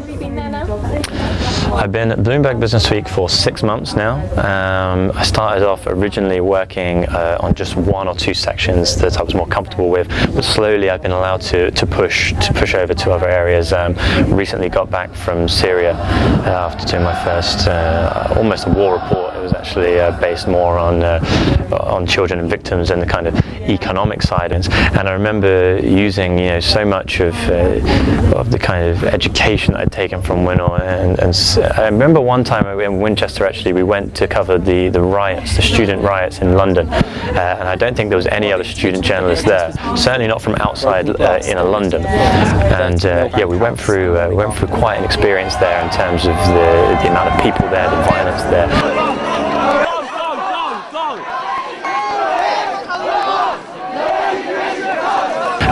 have you been there now? I've been at Bloomberg Businessweek for 6 months now. I started off originally working on just 1 or 2 sections that I was more comfortable with, but slowly I've been allowed to push over to other areas. Recently got back from Syria after doing my first almost a war report. It was actually based more on children and victims and the kind of economic side. And I remember using so much of the kind of education that I'd taken from WINOL, and I remember one time in Winchester actually we went to cover the riots, the student riots in London, and I don't think there was any other student journalist there, certainly not from outside inner London. And yeah, we went through quite an experience there in terms of the amount of people there, the violence there.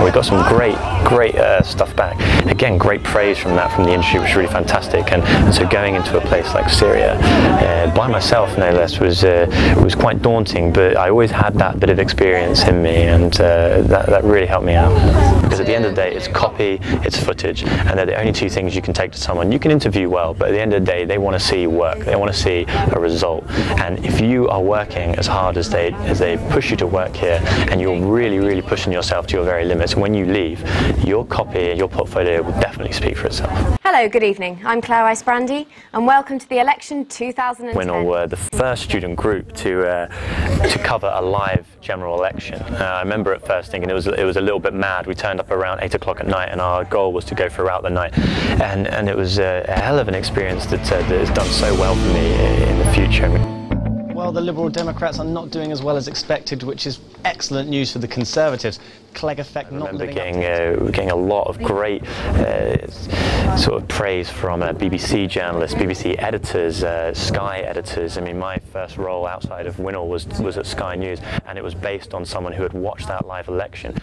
We got some great stuff back. Again, great praise from the industry, which was really fantastic. And so going into a place like Syria by myself, no less, was quite daunting. But I always had that bit of experience in me, and that really helped me out. Because at the end of the day, it's copy, it's footage, and they're the only 2 things you can take to someone. You can interview well, but at the end of the day, they want to see work. They want to see a result. And if you are working as hard as they push you to work here, and you're really pushing yourself to your very limits, when you leave, your copy, your portfolio will definitely speak for itself. Hello, good evening. I'm Claire Rice-Brandy, and welcome to the election 2010. WINOL were the first student group to cover a live general election. I remember at first thinking it was a little bit mad. We turned up around 8 o'clock at night, and our goal was to go throughout the night. And it was a hell of an experience that has done so well for me in the future. Well, the Liberal Democrats are not doing as well as expected, which is excellent news for the Conservatives. Clegg effect not living up to getting a lot of great sort of praise from BBC journalists, BBC editors, Sky editors. I mean, my first role outside of WINOL was at Sky News, and it was based on someone who had watched that live election.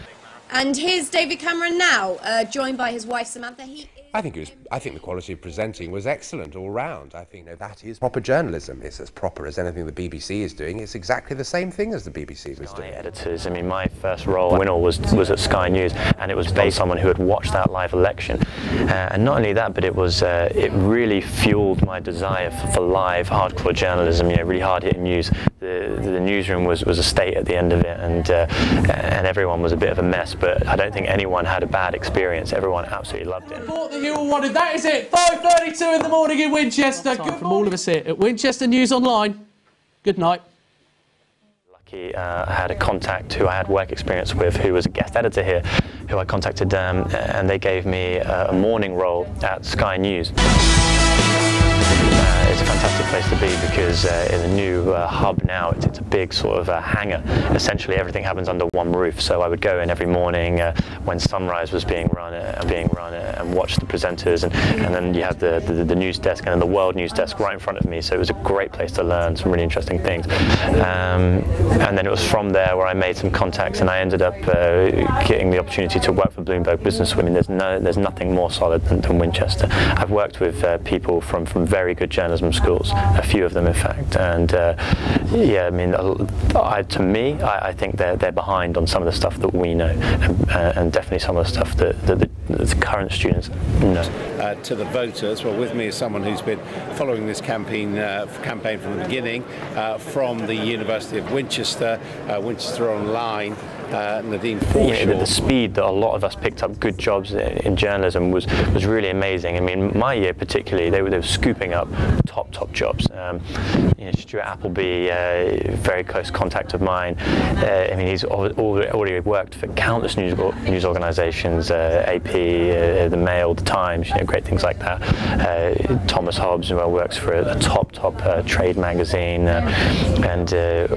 And here's David Cameron now, joined by his wife Samantha. I think the quality of presenting was excellent all round. I think that is proper journalism. It's as proper as anything the BBC is doing. It's exactly the same thing as the BBC was doing. Editors. I mean, my first role at WINOL was at Sky News, and it was based on someone who had watched that live election. And not only that, but it really fueled my desire for live, hardcore journalism. Really hard-hitting news. The newsroom was a state at the end of it, and everyone was a bit of a mess. But I don't think anyone had a bad experience. Everyone absolutely loved it. You all wanted. That is it. 5:32 in the morning in Winchester. Good from all of us here at Winchester News Online. Good night. Lucky, I had a contact who I had work experience with, who was a guest editor here, who I contacted, and they gave me a morning role at Sky News. It's a fantastic place to be because in the new hub now, it's a big sort of hangar. Essentially, everything happens under one roof. So I would go in every morning when Sunrise was being run and watch the presenters, and then you have the news desk and then the World News desk right in front of me. So it was a great place to learn some really interesting things. And then it was from there where I made some contacts, and I ended up getting the opportunity to work for Bloomberg Business. I mean, there's nothing more solid than Winchester. I've worked with people from very good journalism schools, a few of them in fact, and yeah, I mean, to me, I think they're behind on some of the stuff that we know, and definitely some of the stuff that the current students know. To the voters, well, with me is someone who's been following this campaign from the beginning, from the University of Winchester, Winchester Online. Nadine Forshaw. The speed that a lot of us picked up good jobs in journalism was really amazing. I mean, my year particularly, they were scooping up top jobs. Stuart Appleby, very close contact of mine. I mean, he's already worked for countless news organisations, AP, the Mail, the Times, great things like that. Thomas Hobbs, who works for a top trade magazine, and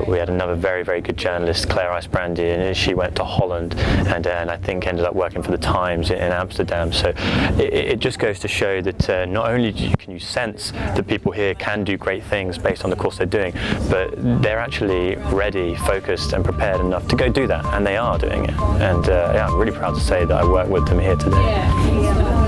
we had another very good journalist, Claire Rice-Brandy, and she went to Holland and I think ended up working for the Times in Amsterdam. So it just goes to show that not only can you sense that people here can do great things based on the course they're doing, but they're actually ready, focused and prepared enough to go do that, and they are doing it. And yeah, I'm really proud to say that I work with them here today.